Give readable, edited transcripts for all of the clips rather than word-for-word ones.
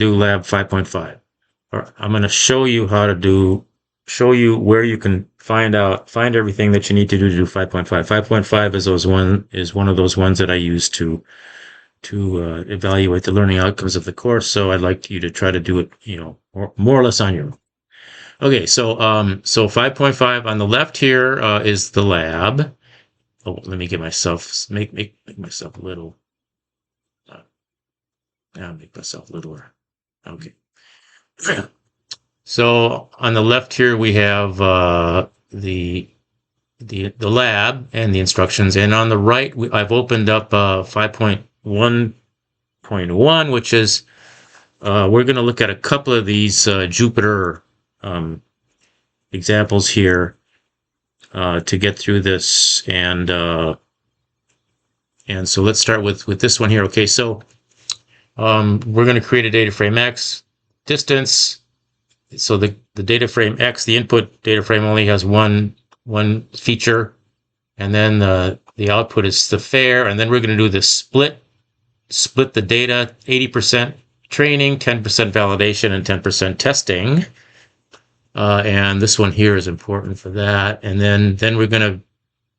do lab 5.5. Or I'm going to show you how to show you where you can find everything that you need to do 5.5. 5.5 is one of those ones that I use to evaluate the learning outcomes of the course. So I'd like you to try to do it, more or less on your own. Okay, so 5.5 on the left here is the lab. Oh, let me get myself make myself a little. I'll make myself littler. Okay. So on the left here we have the lab and the instructions, and on the right I've opened up 5.1.1, which is we're going to look at a couple of these Jupyter examples here to get through this, and so let's start with this one here. Okay, so we're going to create a data frame X, distance. So the data frame X, the input data frame only has one feature, and then the output is the fair, and then we're going to do this split the data, 80% training, 10% validation, and 10% testing. And this one here is important for that. And then we're going to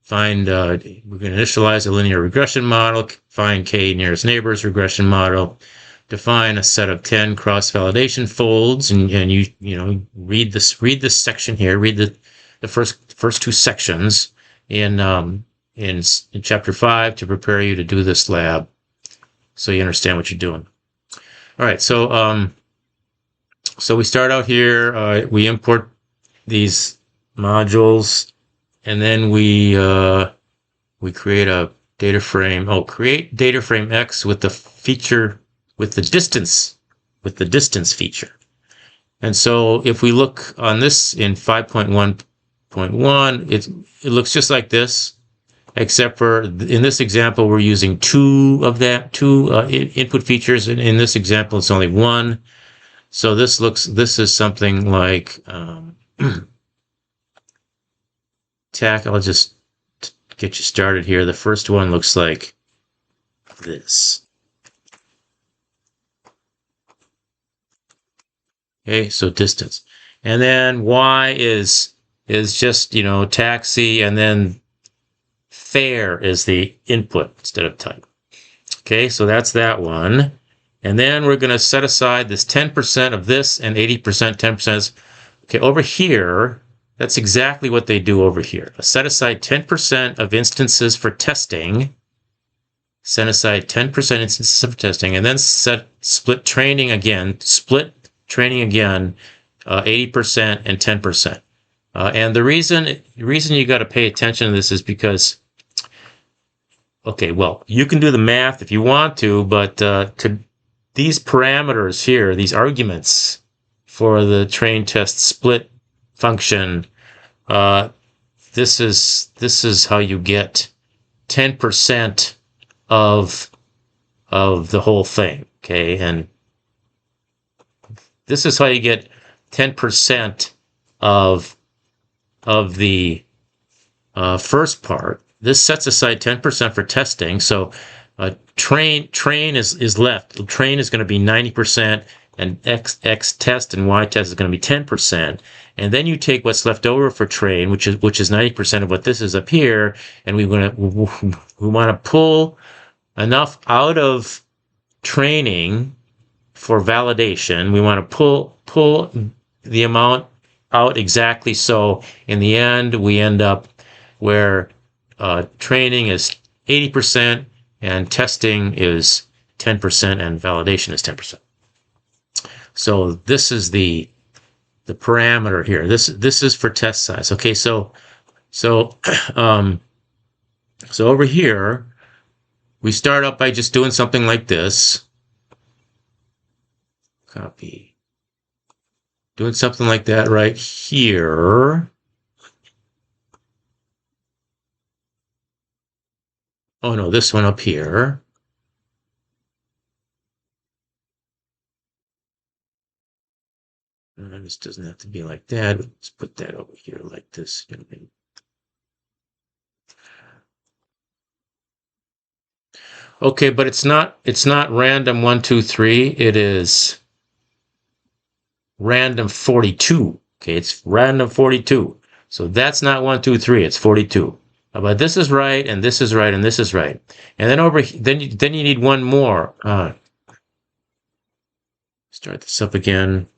find, we're going to initialize a linear regression model, find k nearest neighbors regression model, define a set of 10 cross-validation folds, and you read this section here, read the first two sections in chapter 5 to prepare you to do this lab, so you understand what you're doing. All right, so we start out here. We import these modules, and then we create a data frame. Oh, create data frame X with the feature with the distance feature. And so if we look on this in 5.1.1, it looks just like this, except for in this example we're using two input features, and in this example it's only one. So this is something like I'll just get you started here. The first one looks like this. Okay, so distance. And then Y is just, taxi, and then fair is the input instead of type. Okay, so that's that one. And then we're going to set aside this 10% of this and 80%, 10%. Okay, over here, that's exactly what they do over here. Set aside 10% of instances for testing. Set aside 10% instances for testing, and then split training again, 80% and 10%. And the reason you got to pay attention to this is because, okay, well, you can do the math if you want to, but these parameters here, these arguments for the train test split function, this is how you get 10% of the whole thing. Okay, and this is how you get 10% of the first part. This sets aside 10% for testing. So train is left. Train is going to be 90%, and X test and Y test is going to be 10%. And then you take what's left over for train, which is 90% of what this is up here, and we want to pull enough out of training for validation. We want to pull the amount out exactly, so in the end we end up where training is 80% and testing is 10% and validation is 10%. So this is the parameter here. This is for test size. Okay, so over here we start out by just doing something like this. Copy. Doing something like that right here. Oh no, this one up here. This doesn't have to be like that. Let's put that over here like this. Okay, but it's not random 1, 2, 3. It is random 42. Okay, it's random 42. So that's not 1, 2, 3. It's 42. But this is right, and this is right, and this is right. And then then you need one more. Start this up again.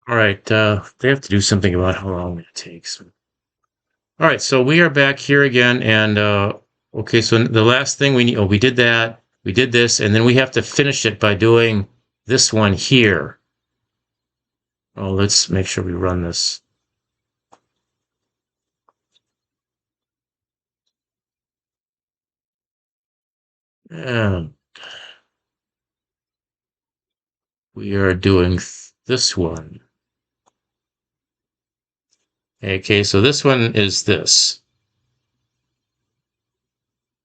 All right, they have to do something about how long it takes. All right, so we are back here again, and okay, so the last thing we need, we did that, we did this, and then we have to finish it by doing this one here. Oh, let's make sure we run this. And we are doing this one. Okay, so this one is this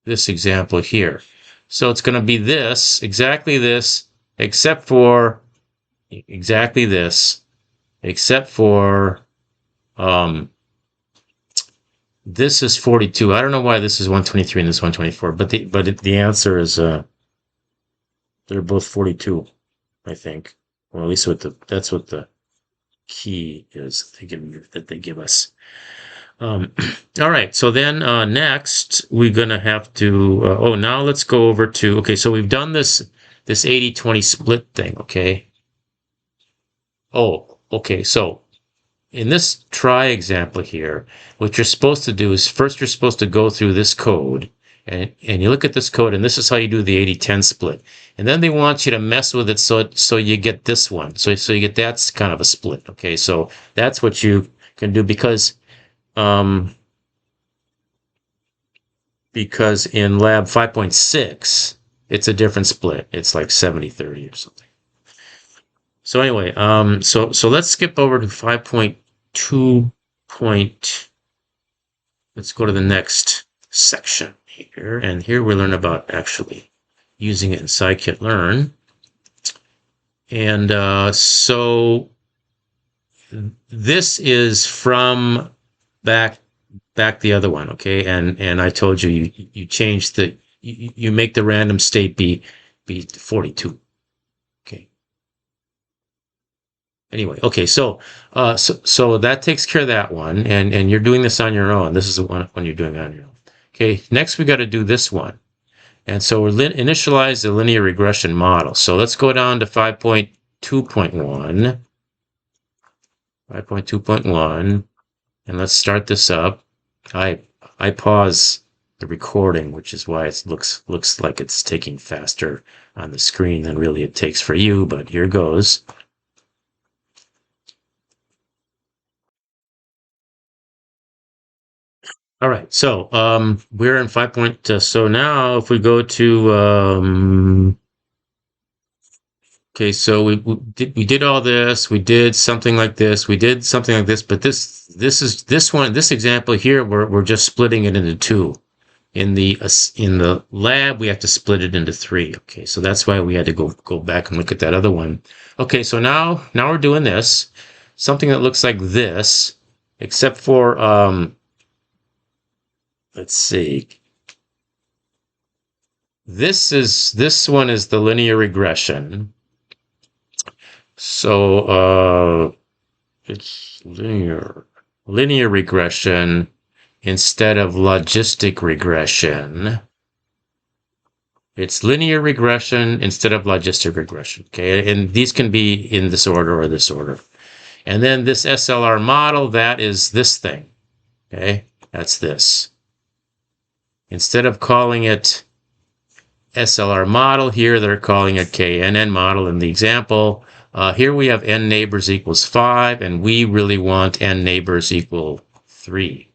example here. So it's going to be this, exactly this, except for exactly this, except for this is 42. I don't know why this is 123 and this is 124, but the answer is they're both 42, I think. Well, at least that's what the key is that they give us. All right, so then next we're gonna have to now let's go over to, okay, so we've done this 80-20 split thing, okay? Oh, okay, so in this try example here, what you're supposed to do is first you're supposed to go through this code, and you look at this code, and this is how you do the 80-10 split. And then they want you to mess with it so you get this one. So you get that's kind of a split. Okay, so that's what you can do because in lab 5.6, it's a different split. It's like 70-30 or something. So anyway, so let's skip over to 5.2. Let's go to the next section here, and here we learn about actually using it in scikit-learn. And so this is from back the other one, okay? And I told you you change you make the random state be 42. Anyway, okay, so that takes care of that one, and you're doing this on your own. This is the one you're doing on your own. Okay, next we got to do this one. And so we're initialize the linear regression model. So let's go down to 5.2.1. 5.2.1, and let's start this up. I pause the recording, which is why it looks like it's taking faster on the screen than really it takes for you, but here goes. All right, so we're in 5. So now if we go to okay, so we did all this, we did something like this, we did something like this, but this example here, we're just splitting it into 2. In the lab, we have to split it into 3. Okay, so that's why we had to go back and look at that other one. Okay, so now we're doing this, something that looks like this, except for let's see. This one is the linear regression. So it's linear regression instead of logistic regression. It's linear regression instead of logistic regression. Okay, and these can be in this order or this order. And then this SLR model, that is this thing. Okay, that's this. Instead of calling it SLR model, here they're calling it KNN model in the example. Here we have n neighbors equals 5, and we really want n neighbors equal 3.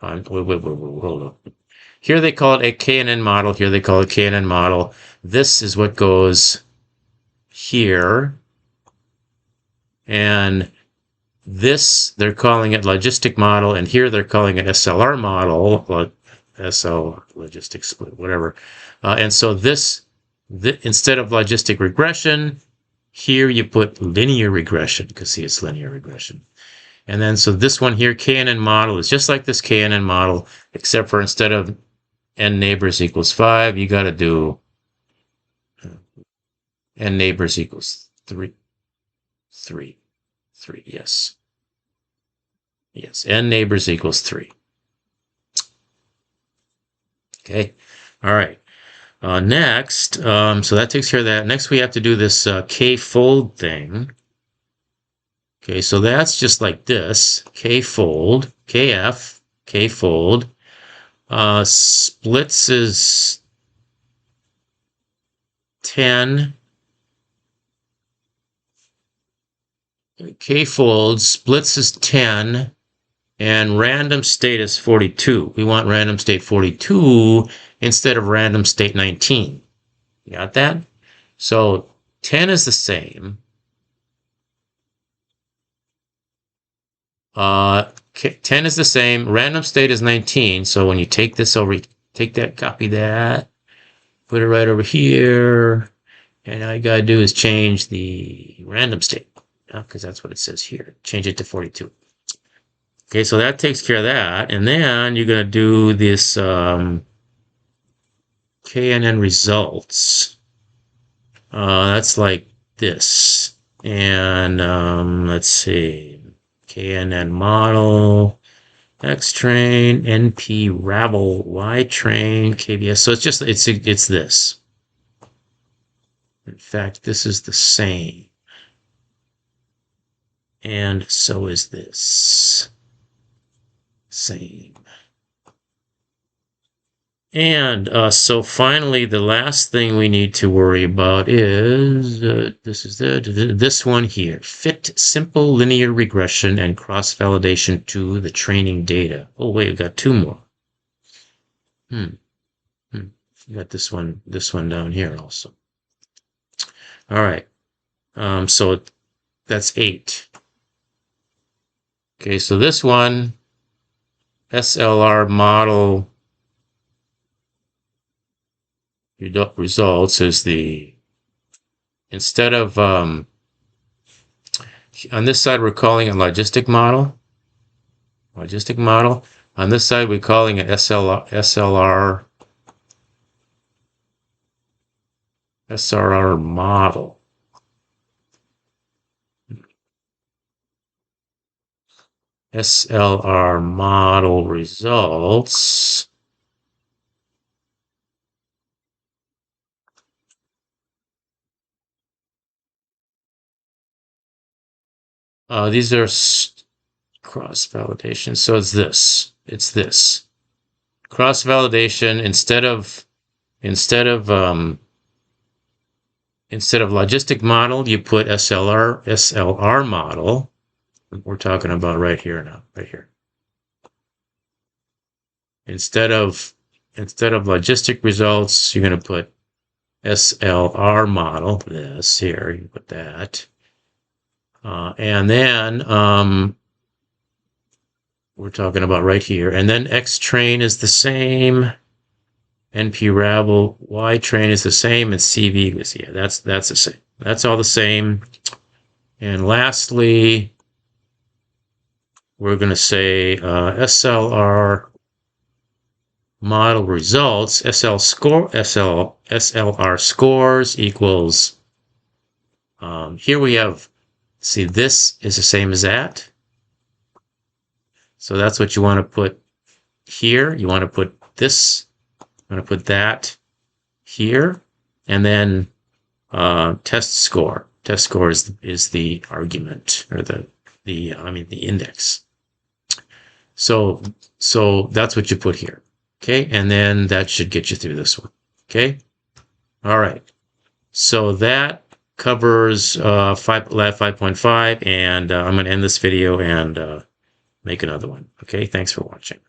Wait, hold on. Here they call it a KNN model. Here they call it KNN model. This is what goes here. And this, they're calling it logistic model, and here they're calling it SLR model. SL logistic split, whatever. And so this instead of logistic regression, here you put linear regression, because see, it's linear regression. And then, so this one here, KNN model, is just like this KNN model, except for instead of n neighbors equals 5, you got to do n neighbors equals 3. 3. Yes. Yes, n neighbors equals 3. Okay. All right. Next, so that takes care of that. Next, we have to do this k-fold thing. Okay, so that's just like this. K-fold, kf, k-fold. Splits is 10. K-fold, splits is 10. And random state is 42. We want random state 42 instead of random state 19. You got that? So 10 is the same. 10 is the same. Random state is 19. So when you take this over, take that, copy that, put it right over here. And all you got to do is change the random state, because that's what it says here. Change it to 42. Okay, so that takes care of that. And then you're going to do this KNN results. That's like this. And let's see. KNN model, X train, NP Ravel, Y train, KBS. So it's just, it's this. In fact, this is the same. And so is this. Same. And so finally, the last thing we need to worry about is this one here. Fit simple linear regression and cross-validation to the training data. Oh, wait, we've got two more. We got this one down here also. All right. So that's 8. Okay, so this one, SLR model results is the, instead of, on this side, we're calling it logistic model. On this side, we're calling it SRR model. SLR model results. These are cross-validation. So it's this. Cross-validation instead of logistic model, you put SLR model. We're talking about right here now, right here. Instead of logistic results, you're going to put SLR model. This here, you put that. And then we're talking about right here. And then X train is the same. NP Ravel, Y train is the same, and CV is, yeah, that's the same. That's all the same. And lastly, we're going to say SLR model results, SLR scores equals, here we have, see, this is the same as that. So that's what you want to put here. You want to put this, you want to put that here, and then test score. Test score is the argument, or the index. So that's what you put here. Okay, and then that should get you through this one. Okay, all right. So that covers lab 5.5, and I'm going to end this video and make another one. Okay, thanks for watching.